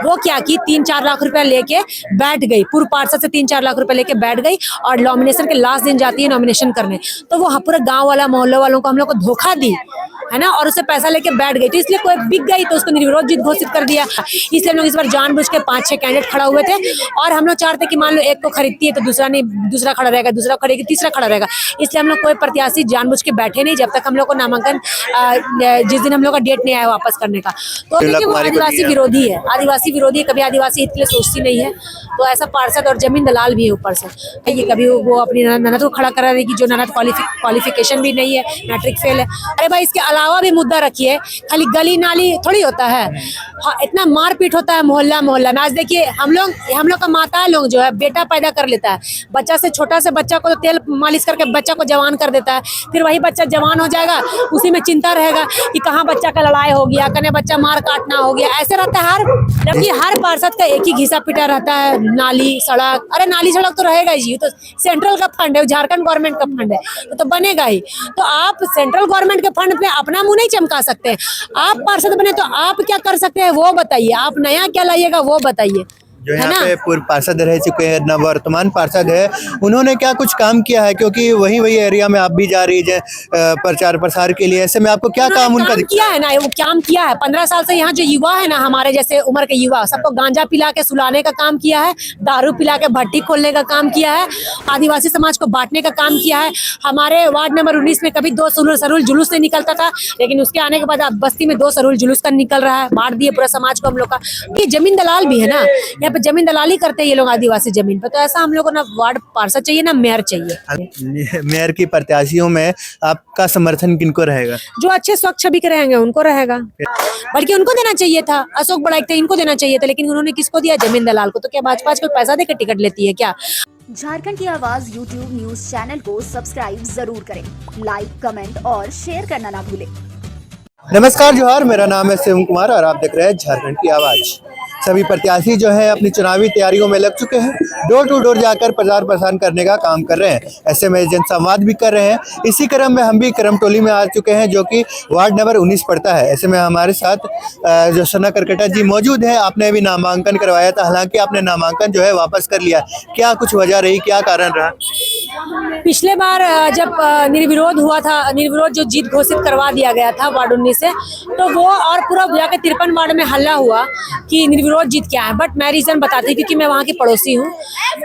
वो क्या की 3-4 लाख रुपया लेके बैठ गई, पूर्व पार्षद से 3-4 लाख रुपया लेके बैठ गई और नॉमिनेशन के लास्ट दिन जाती है नॉमिनेशन करने, तो वो पूरे गांव वाला मोहल्ले वालों को हम लोग को धोखा दी है ना, और उसे पैसा लेके बैठ गई, तो इसलिए कोई बिक गई तो उसको निर्विरोध जीत घोषित कर दिया। इसलिए हम लोग इस बार जानबूझ के 5-6 कैंडिडेट खड़ा हुए थे और हम लोग चाहते कि मान लो एक को खरीदती है तो दूसरा नहीं, दूसरा खड़ा रहेगा, दूसरा खरीदेगी तीसरा खड़ा रहेगा, इसलिए हम लोग कोई प्रत्याशी जानबूझ के बैठे नहीं जब तक हम लोग को नामांकन जिस दिन हम लोग का डेट नहीं आया वापस करने का। तो देखिए वो आदिवासी विरोधी है, आदिवासी विरोधी है, कभी आदिवासी हित के लिए सोचती नहीं है, तो ऐसा पार्षद और जमीन दलाल भी है ऊपर से। ये कभी वो अपनी ननद को खड़ा करा देगी जो ननद क्वालिफिकेशन भी नहीं है, मैट्रिक फेल है। अरे भाई इसके अलावा भी मुद्दा रखिए, खाली गली नाली थोड़ी होता है, हाँ, इतना मारपीट होता है मोहल्ला मोहल्ला में। आज देखिए हम लोग का माता लोग जो है बेटा पैदा कर लेता है, बच्चा से छोटा से बच्चा को तेल मालिश करके बच्चा को जवान कर देता है, फिर वही बच्चा जवान हो जाएगा, उसी में चिंता रहेगा कि कहाँ बच्चा का लड़ाई हो गया, कने बच्चा मार काटना हो गया, ऐसे रहता है। जबकि हर पार्षद का एक ही घिसा पिटा रहता है, नाली सड़क। अरे नाली सड़क तो रहेगा ही, तो सेंट्रल का फंड है, झारखंड गवर्नमेंट का फंड है, तो बनेगा ही। तो आप सेंट्रल गवर्नमेंट के फंड पे अपना मुंह नहीं चमका सकते। आप पार्षद बने तो आप क्या कर सकते हैं वो बताइए, आप नया क्या लाइएगा वो बताइए। जो यहाँ पे पूर्व पार्षद रह चुके हैं, नववर्तमान पार्षद है, उन्होंने क्या कुछ काम किया है? क्योंकि वही एरिया में आप भी जा रही है प्रचार प्रसार के लिए, ऐसे में आपको क्या काम उनका किया है ना, वो काम किया है। 15 साल से यहाँ जो युवा है ना, हमारे जैसे उम्र के युवा, सबको गांजा पिला के सुलाने का काम किया है, दारू पिला के भट्टी खोलने का काम किया है, आदिवासी समाज को बांटने का काम किया है। हमारे वार्ड नंबर 19 में कभी 2 सरूल जुलूस नहीं निकलता था, लेकिन उसके आने के बाद अब बस्ती में 2 सरूल जुलूस का निकल रहा है, बांट दिए पूरा समाज को हम लोग का। ये जमीन दलाल भी है ना, यहाँ पे जमीन दलाली करते हैं ये लोग आदिवासी जमीन पे। तो ऐसा हम लोग को ना वार्ड पार्षद चाहिए ना मेयर चाहिए। मेयर की प्रत्याशियों में आपका समर्थन किनको रहेगा? जो अच्छे स्वच्छ छवि के रहेंगे उनको रहेगा, बल्कि उनको देना चाहिए था, अशोक बड़ाइक थे, इनको देना चाहिए था, लेकिन उन्होंने किसको दिया? जमीन दलाल को। तो क्या भाजपा को पैसा देकर टिकट लेती है क्या? झारखंड की आवाज YouTube न्यूज चैनल को सब्सक्राइब जरूर करें, लाइक कमेंट और शेयर करना ना भूलें। नमस्कार, जोहार, मेरा नाम है शिवम कुमार और आप देख रहे हैं झारखंड की आवाज। सभी प्रत्याशी जो है अपनी चुनावी तैयारियों में लग चुके हैं, डोर टू डोर जाकर प्रचार प्रसार करने का काम कर रहे हैं, ऐसे में जनसंवाद भी कर रहे हैं। इसी क्रम में हम भी करमटोली में आ चुके हैं जो कि वार्ड नंबर 19 पड़ता है। ऐसे में हमारे साथ जोशना करकटा जी मौजूद है। आपने अभी नामांकन करवाया था, हालांकि आपने नामांकन जो है वापस कर लिया, क्या कुछ वजह रही, क्या कारण रहा? पिछले बार जब निर्विरोध हुआ था, निर्विरोध जो जीत घोषित करवा दिया गया था वार्ड 19 से, तो वो और पूरा जाके 53 वार्ड में हल्ला हुआ कि निर्विरोध जीत क्या है। बट मैं रीजन बताती क्योंकि मैं वहाँ की पड़ोसी हूँ,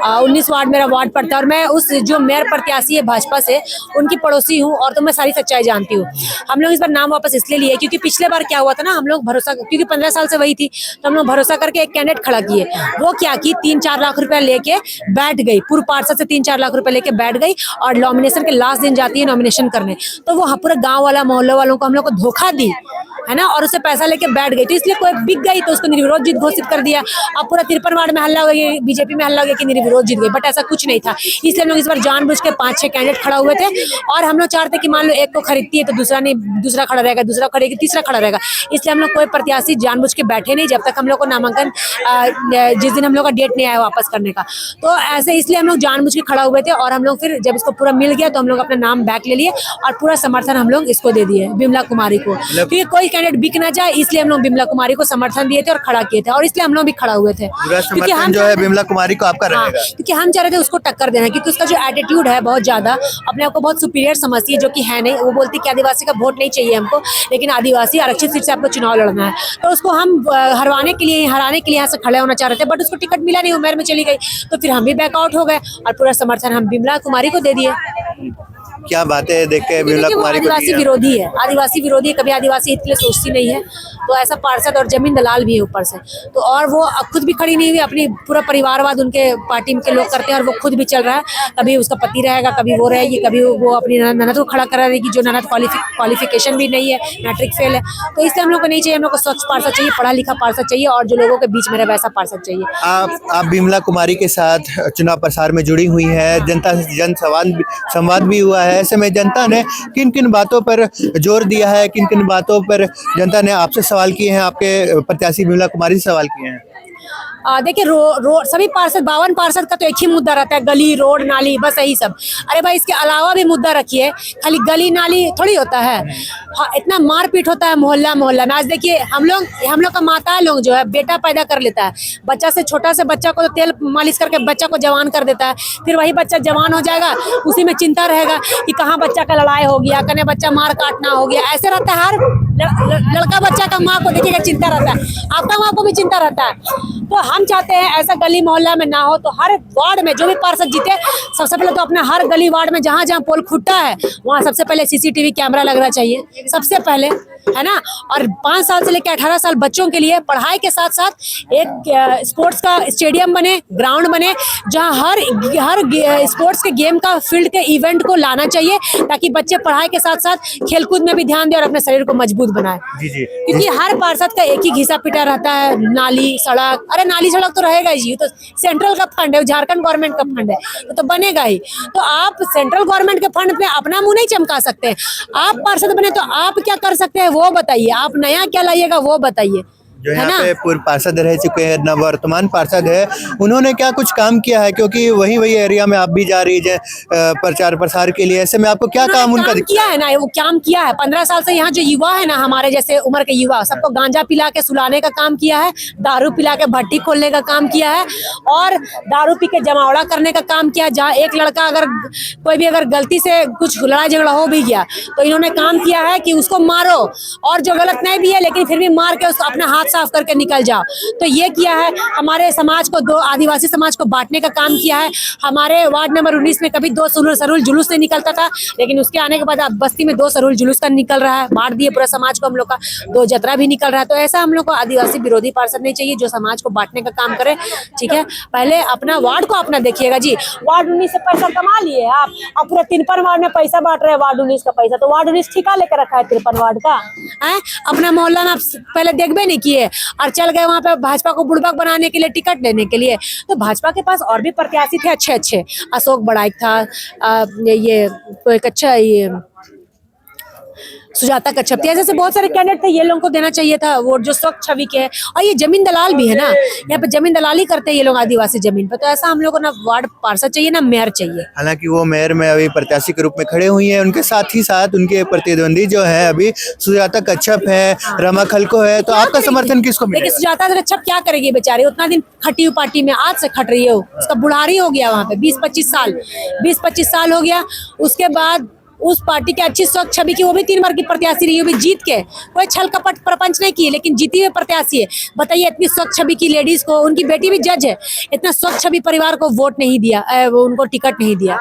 19 वार्ड मेरा वार्ड पड़ता है और मैं उस जो मेयर प्रत्याशी है भाजपा से उनकी पड़ोसी हूँ, और तो मैं सारी सच्चाई जानती हूँ। हम लोग इस बार नाम वापस इसलिए लिए क्योंकि पिछले बार क्या हुआ था ना, हम लोग भरोसा, क्योंकि 15 साल से वही थी, तो हम लोग भरोसा करके एक कैंडिडेट खड़ा किए। वो क्या की 3-4 लाख रुपया लेके बैठ गई, पूर्व पार्षद से 3-4 लाख रुपया लेके बैठ गई और नॉमिनेशन के लास्ट दिन जाती है नॉमिनेशन करने, तो वो पूरे गांव वाला मोहल्ले वालों को हम लोग को धोखा दी है ना, और उसे पैसा लेके बैठ गई, तो इसलिए कोई बिक गई तो उसको निर्विरोध जीत घोषित कर दिया। अब पूरा 53 वार्ड में हल्ला हो गया, बीजेपी में हल्ला हो गया कि निर्विरोध जीत गई, बट ऐसा कुछ नहीं था। इसलिए हम लोग इस बार जानबूझ के 5-6 कैंडिडेट खड़ा हुए थे और हम लोग चाहते कि मान लो एक को खरीदती है तो दूसरा नहीं, दूसरा खड़ा रहेगा, दूसरा खरीदेगी तीसरा खड़ा रहेगा, इसलिए हम लोग कोई प्रत्याशी जानबूझ के बैठे नहीं जब तक हम लोग को नामांकन जिस दिन हम लोग का डेट नहीं आया वापस करने का। तो ऐसे इसलिए हम लोग जानबूझ के खड़ा हुए थे और हम लोग फिर जब इसको पूरा मिल गया तो हम लोग अपना नाम बैक ले लिए और पूरा समर्थन हम लोग इसको दे दिए, बिमला कुमारी को, क्योंकि कोई कैंडिडेट बिक ना जाए, इसलिए हम लोग बिमला कुमारी को समर्थन दिए थे और खड़ा किए थे, और इसलिए हम लोग भी खड़ा हुए थे क्योंकि हम जो है बिमला कुमारी को आपका रहेगा, क्योंकि हम चाह रहे थे उसको टक्कर देना, क्योंकि उसका जो एटीट्यूड है बहुत ज्यादा, अपने आप को बहुत सुपीरियर समझती है, जो कि है नहीं। वो बोलती कि आदिवासी का वोट नहीं चाहिए हमको, लेकिन आदिवासी आरक्षित सीट से आपको चुनाव लड़ना है, तो उसको हम हराने के लिए यहाँ से खड़े होना चाह रहे थे, बट उसको टिकट मिला नहीं, उमेर में चली गई, तो फिर हम भी बैकआउट हो गए और पूरा समर्थन हम बिमला कुमारी को दे दिए। क्या बातें देख के बिमला कुमारी को आदिवासी विरोधी है, आदिवासी विरोधी है, कभी आदिवासी हित के लिए सोचती नहीं है, तो ऐसा पार्षद और जमीन दलाल भी है ऊपर से। तो और वो खुद भी खड़ी नहीं हुई, अपनी पूरा परिवारवाद उनके पार्टी के लोग करते हैं और वो खुद भी चल रहा है, कभी उसका पति रहेगा, कभी वो रहेगी, कभी वो अपनी ननद को खड़ा करा देगी जो ननद क्वालिफिकेशन भी नहीं है, मैट्रिक फेल है। तो इसलिए हम लोग को नहीं चाहिए, हम लोग को स्वच्छ पार्षद चाहिए, पढ़ा लिखा पार्षद चाहिए और जो लोगों के बीच में रहे वैसा पार्षद चाहिए। आप बिमला कुमारी के साथ चुनाव प्रसार में जुड़ी हुई है, जनता से संवाद भी हुआ है, ऐसे में जनता ने किन किन बातों पर जोर दिया है, किन किन बातों पर जनता ने आपसे सवाल किए हैं, आपके प्रत्याशी विमला कुमारी से सवाल किए हैं। देखिए रोड सभी पार्षद 52 पार्षद का तो एक ही मुद्दा रहता है, गली रोड नाली, बस यही सब। अरे भाई इसके अलावा भी मुद्दा रखिए, खाली गली नाली थोड़ी होता है। हाँ, इतना मारपीट होता है मोहल्ला मोहल्ला में। आज देखिए हम लोग का माता लोग जो है बेटा पैदा कर लेता है, बच्चा से छोटा से बच्चा को तो तेल मालिश करके बच्चा को जवान कर देता है, फिर वही बच्चा जवान हो जाएगा, उसी में चिंता रहेगा कि कहाँ बच्चा का लड़ाई हो गया, कने बच्चा मार काटना हो गया। ऐसे रहता है हर लड़का बच्चा का माँ को देखिएगा चिंता रहता है, आपका माँ को भी चिंता रहता है। तो हम चाहते हैं ऐसा गली मोहल्ला में ना हो, तो हर वार्ड में जो भी पार्षद जीते, सबसे पहले तो अपने हर गली वार्ड में जहाँ जहाँ पोल खुटता है वहाँ सबसे पहले सीसीटीवी कैमरा लगना चाहिए सबसे पहले, है ना। और 5 साल से लेकर 18 साल बच्चों के लिए पढ़ाई के साथ साथ एक स्पोर्ट्स का स्टेडियम बने, ग्राउंड बने, जहाँ हर स्पोर्ट्स के गेम का फील्ड के इवेंट को लाना चाहिए, ताकि बच्चे पढ़ाई के साथ साथ खेलकूद में भी ध्यान दें और अपने शरीर को मजबूत बनाए। जी। क्योंकि हर पार्षद का एक ही घिसा पिटा रहता है, नाली सड़क। अरे नाली सड़क तो रहेगा ही, तो सेंट्रल का फंड है, झारखंड गवर्नमेंट का फंड है, तो बनेगा ही। तो आप सेंट्रल गवर्नमेंट के फंड पे अपना मुंह नहीं चमका सकते। आप पार्षद बने तो आप क्या कर सकते हैं वो बताइए, आप नया क्या लाइएगा वो बताइए। जो यहाँ पे पूर्व पार्षद रह चुके हैं, नववर्तमान पार्षद है, उन्होंने क्या कुछ काम किया है? क्योंकि वही एरिया में आप भी जा रही है प्रचार प्रसार के लिए, ऐसे में आपको क्या काम उनका किया है ना? वो काम किया है 15 साल से। यहाँ जो युवा है ना, हमारे जैसे उम्र के युवा, सबको गांजा पिला के सुलाने का काम किया है, दारू पिला के भट्टी खोलने का काम किया है, और दारू पी के जमावड़ा करने का काम किया। जहाँ एक लड़का अगर कोई भी अगर गलती से कुछ लड़ाई झगड़ा हो भी गया तो इन्होंने काम किया है कि उसको मारो, और जो गलत नहीं भी है लेकिन फिर भी मार के उसको अपना हाथ साफ करके निकल जाओ। तो ये किया है। हमारे समाज को, 2 आदिवासी समाज को बांटने का काम किया है। हमारे वार्ड नंबर 19 में कभी 2 सरूल जुलूस नहीं निकलता था, लेकिन उसके आने के बाद अब बस्ती में 2 सरूल जुलूस का निकल रहा है। बांट दिए पूरा समाज को हम लोग का, 2 जतरा भी निकल रहा है। तो ऐसा हम लोग को आदिवासी विरोधी पार्षद नहीं चाहिए जो समाज को बांटने का काम करे। ठीक है, पहले अपना वार्ड को अपना देखिएगा जी। वार्ड 19 से पैसा कमा लिए आप, अब पूरा 53 वार्ड में पैसा बांट रहे हैं, वार्ड 19 का पैसा। तो वार्ड 19 ठिका लेकर रखा है 53 वार्ड का है। अपना मोहल्ला में आप पहले देखबे नहीं किए और चल गए वहां पे भाजपा को बुड़बक बनाने के लिए, टिकट देने के लिए। तो भाजपा के पास और भी प्रत्याशी थे अच्छे, अशोक बड़ाइक था, ये कोई अच्छा, ये सुजाता कच्छप थी, ऐसे बहुत सारे कैंडिडेट थे। ये लोगों को देना चाहिए था वोट जो स्वच्छ छवि के। और ये जमीन दलाल भी है ना, यहाँ पे जमीन दलाली करते हैं ये लोग आदिवासी जमीन पे। तो ऐसा हम लोग को ना वार्ड पार्षद चाहिए ना मेयर चाहिए। हालांकि वो मेयर में अभी प्रत्याशी के रूप में खड़े हुई हैं, उनके साथ ही साथ उनके प्रतिद्वंदी जो है अभी सुजाता कच्छप है, रमा खलको है। तो आपका समर्थन किसको मिलेगा? देखिए सुजाता कच्छप क्या करेगी बेचारी, उतना दिन खटी हुई पार्टी में, आज से खट रही है। उसका बुढ़ारी हो गया वहाँ पे 20-25 साल हो गया। उसके बाद उस पार्टी की अच्छी स्वच्छ छवि की, वो भी 3 बार की प्रत्याशी रही, वो भी जीत के, कोई छल कपट प्रपंच नहीं किए, लेकिन जीती हुई प्रत्याशी है। बताइए, इतनी स्वच्छ छवि की लेडीज को, उनकी बेटी भी जज है, इतना स्वच्छ छवि परिवार को वोट नहीं दिया, वो उनको टिकट नहीं दिया,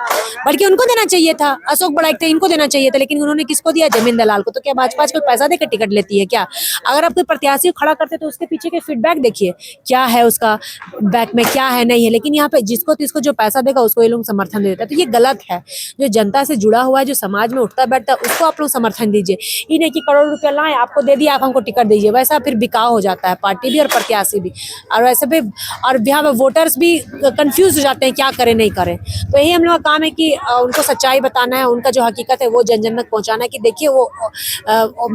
बल्कि उनको देना चाहिए था। अशोक बड़ाइक थे, इनको देना चाहिए था, लेकिन उन्होंने किसको दिया? जमीन दलाल को। तो क्या भाजपा कोई पैसा देकर टिकट लेती है क्या? अगर आप कोई प्रत्याशी को खड़ा करते तो उसके पीछे के फीडबैक देखिए, क्या है उसका बैक में, क्या है नहीं है। लेकिन यहाँ पे जिसको जो पैसा देगा उसको ये लोग समर्थन देता है। तो ये गलत है। जो जनता से जुड़ा हुआ है, जो समाज में उठता बैठता, उसको आप लोग समर्थन दीजिए। ये नहीं कि करोड़ रुपया लाए, आपको दे दिया, आप हमको टिकट दीजिए। वैसा फिर बिकाव हो जाता है, पार्टी भी और प्रत्याशी भी। और वैसे भी, और यहाँ पे वोटर्स भी कंफ्यूज हो जाते हैं, क्या करें नहीं करें। तो यही हम लोग का काम है कि उनको सच्चाई बताना है, उनका जो हकीकत है वो जन जन तक पहुँचाना है, कि देखिए वो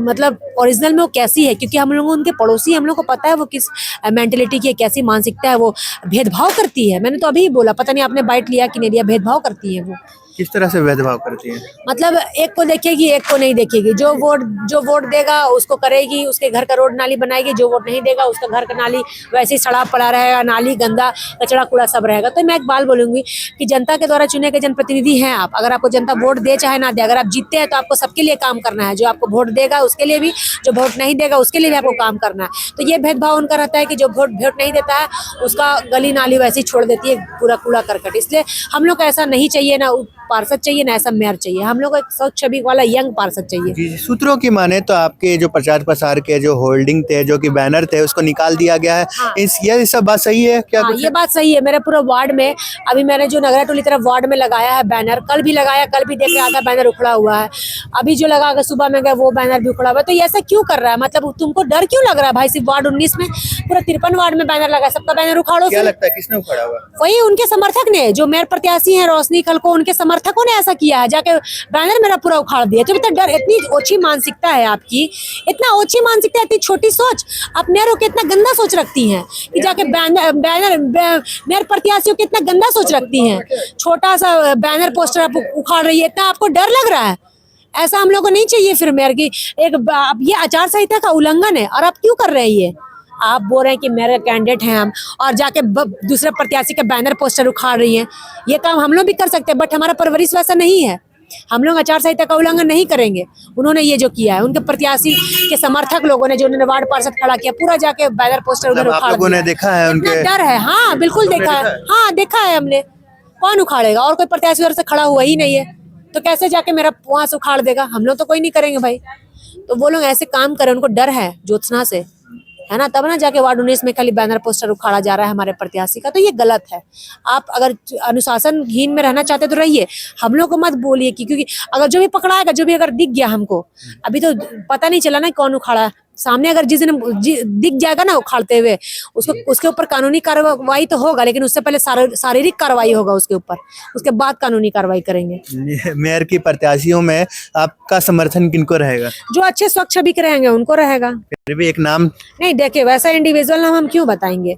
मतलब ओरिजिनल में वो कैसी है। क्योंकि हम लोग उनके पड़ोसी, हम लोग को पता है वो किस मेंटेलिटी की है, कैसी मानसिकता है। वो भेदभाव करती है। मैंने तो अभी बोला, पता नहीं आपने बाइट लिया कि नहीं लिया, भेदभाव करती है वो। किस तरह से भेदभाव करती है? मतलब एक को देखेगी, एक को नहीं देखेगी। जो वोट देगा उसको करेगी, उसके घर का रोड नाली बनाएगी। जो वोट नहीं देगा उसका घर का नाली वैसे ही सड़ा पड़ा रहेगा, नाली गंदा कचड़ा कूड़ा सब रहेगा। तो मैं एक बात बोलूंगी कि जनता के द्वारा चुने गए जनप्रतिनिधि हैं आप। अगर आपको जनता वोट दे चाहे ना दे, अगर आप जीतते हैं तो आपको सबके लिए काम करना है। जो आपको वोट देगा उसके लिए भी, जो वोट नहीं देगा उसके लिए भी आपको काम करना है। तो ये भेदभाव उनका रहता है कि जो वोट नहीं देता है उसका गली नाली वैसे ही छोड़ देती है, पूरा कूड़ा करकट। इसलिए हम लोग को ऐसा नहीं चाहिए, ना पार्षद चाहिए ना ऐसा मेयर चाहिए। हम लोग को एक स्वच्छ छवि वाला यंग पार्षद चाहिए। जी, सूत्रों की माने तो आपके जो प्रचार प्रसार के जो होल्डिंग थे, जो कि बैनर थे, उसको निकाल दिया गया है। हाँ। ये सब बात सही है क्या? हाँ, ये बात सही है। मेरे पूरे वार्ड में, अभी मैंने जो नगरा टोली तरफ वार्ड में लगाया है बैनर, कल भी लगाया, कल भी देख रहे आधा बैनर उखड़ा हुआ है। अभी जो लगा के सुबह में गए वो बैनर भी उखड़ा हुआ है। तो ये ऐसा क्यों कर रहा है? मतलब तुमको डर क्यों लग रहा है भाई? सिर्फ वार्ड 19 में, पूरा 53 वार्ड में बैनर लगा, सबका बैनर उखाड़ो। क्या लगता है किसने उखाड़ा हुआ? वही उनके समर्थक ने, जो मेयर प्रत्याशी है रोशनी खलको, उनके समर्थक समर्थकों ने ऐसा किया है, जाके बैनर मेरा पूरा उखाड़ दिया। तो इतना डर, इतनी ओछी मानसिकता है आपकी, इतना ओछी मानसिकता, इतनी छोटी सोच। आप मेयरों के इतना गंदा सोच रखती हैं कि जाके मेयर प्रत्याशियों की इतना गंदा सोच रखती हैं। छोटा सा बैनर पोस्टर आप उखाड़ रही है, इतना आपको डर लग रहा है? ऐसा हम लोग को नहीं चाहिए फिर मेयर की अब ये आचार संहिता का उल्लंघन है। और आप क्यों कर रहे हैं ये? आप बोल रहे हैं कि मेरे कैंडिडेट हैं हम, और जाके दूसरे प्रत्याशी के बैनर पोस्टर उखाड़ रही हैं। ये काम हम लोग भी कर सकते हैं, बट हमारा परवरिश वैसा नहीं है। हम लोग आचार संहिता का उल्लंघन नहीं करेंगे। उन्होंने ये जो किया है, उनके प्रत्याशी के समर्थक लोगों ने, जो उन्होंने वार्ड पार्षद खड़ा किया, पूरा जाके बैनर पोस्टर उधर उखाड़ दिया। आप लोगों ने देखा है उनके डर है? हाँ बिल्कुल देखा है, हाँ देखा है हमने। कौन उखाड़ेगा? और कोई प्रत्याशी उधर से खड़ा हुआ ही नहीं है, तो कैसे जाके मेरा वहां से उखाड़ देगा? हम लोग तो कोई नहीं करेंगे भाई। तो वो लोग ऐसे काम करें, उनको डर है ज्योत्सना से, है ना, तब ना जाके वार्ड 19 में खाली बैनर पोस्टर उखाड़ा जा रहा है हमारे प्रत्याशी का। तो ये गलत है। आप अगर अनुशासनहीन में रहना चाहते तो रहिए, हम लोग को मत बोलिए कि, क्योंकि अगर जो भी पकड़ाएगा, जो भी अगर दिख गया हमको, अभी तो पता नहीं चला ना कौन उखाड़ा, सामने अगर जिस दिन दिख जाएगा ना उखाड़ते हुए, उसके ऊपर कानूनी कार्रवाई तो होगा, लेकिन उससे पहले शारीरिक कार्रवाई होगा उसके ऊपर, उसके बाद कानूनी कार्रवाई करेंगे। मेयर की प्रत्याशियों में आपका समर्थन किनको रहेगा? जो अच्छे स्वच्छ छवि के रहेंगे उनको रहेगा। फिर भी एक नाम नहीं, देखिए वैसा इंडिविजुअल नाम हम क्यों बताएंगे?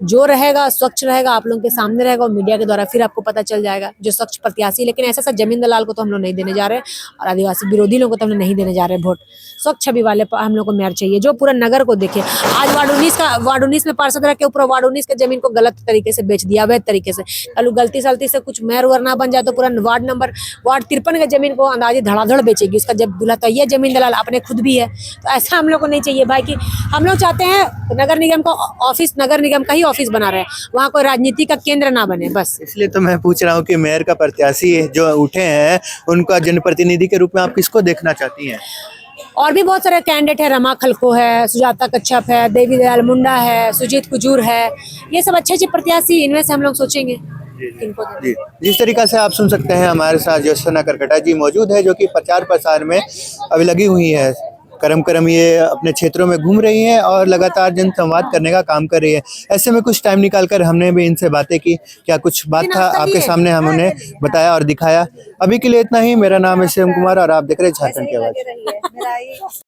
जो रहेगा स्वच्छ रहेगा, आप लोगों के सामने रहेगा, और मीडिया के द्वारा फिर आपको पता चल जाएगा जो स्वच्छ प्रत्याशी। लेकिन ऐसा जमीन दलाल को तो हम लोग नहीं देने जा रहे, और आदिवासी विरोधी लोगों को तो हम लोग नहीं देने जा रहे वोट। स्वच्छ छवि वाले हम लोग को मेयर चाहिए, जो पूरा नगर को देखे। आज वार्ड 19 में पार्षद रह के ऊपर वार्ड 19 के जमीन को गलत तरीके से बेच दिया, अवैध तरीके से। कल गलती सलती से कुछ मेयर वर ना बन जाए तो पूरा वार्ड 53 के जमीन को अंदाजे धड़ाधड़ बेचेगी। उसका जब दूल्हा तो ये जमीन दलाल अपने खुद भी है। तो ऐसा हम लोग को नहीं चाहिए भाई, कि हम लोग चाहते हैं नगर निगम का ऑफिस नगर निगम का ही ऑफिस बना रहे, वहाँ कोई राजनीति का केंद्र ना बने, बस। इसलिए तो मैं पूछ रहा हूँ कि मेयर का प्रत्याशी जो उठे हैं, उनका जनप्रतिनिधि के रूप में आप किसको देखना चाहती हैं? और भी बहुत सारे कैंडिडेट है, रमा खलको है, सुजाता कच्छप है, देवी दयाल मुंडा है, सुजीत कुजूर है। ये सब अच्छे प्रत्याशी, इनमें से हम लोग सोचेंगे किनको देना। जी, जिस तरीका से आप सुन सकते हैं, हमारे साथ ज्योत्सना करकटा जी मौजूद है, जो कि प्रचार प्रसार में अभी लगी हुई है। करम ये अपने क्षेत्रों में घूम रही हैं और लगातार जन संवाद करने का काम कर रही है। ऐसे में कुछ टाइम निकालकर हमने भी इनसे बातें की। क्या कुछ बात था आपके सामने हम उन्हें बताया और दिखाया। अभी के लिए इतना ही। मेरा नाम है शिवम कुमार और आप देख रहे हैं झारखंड की आवाज।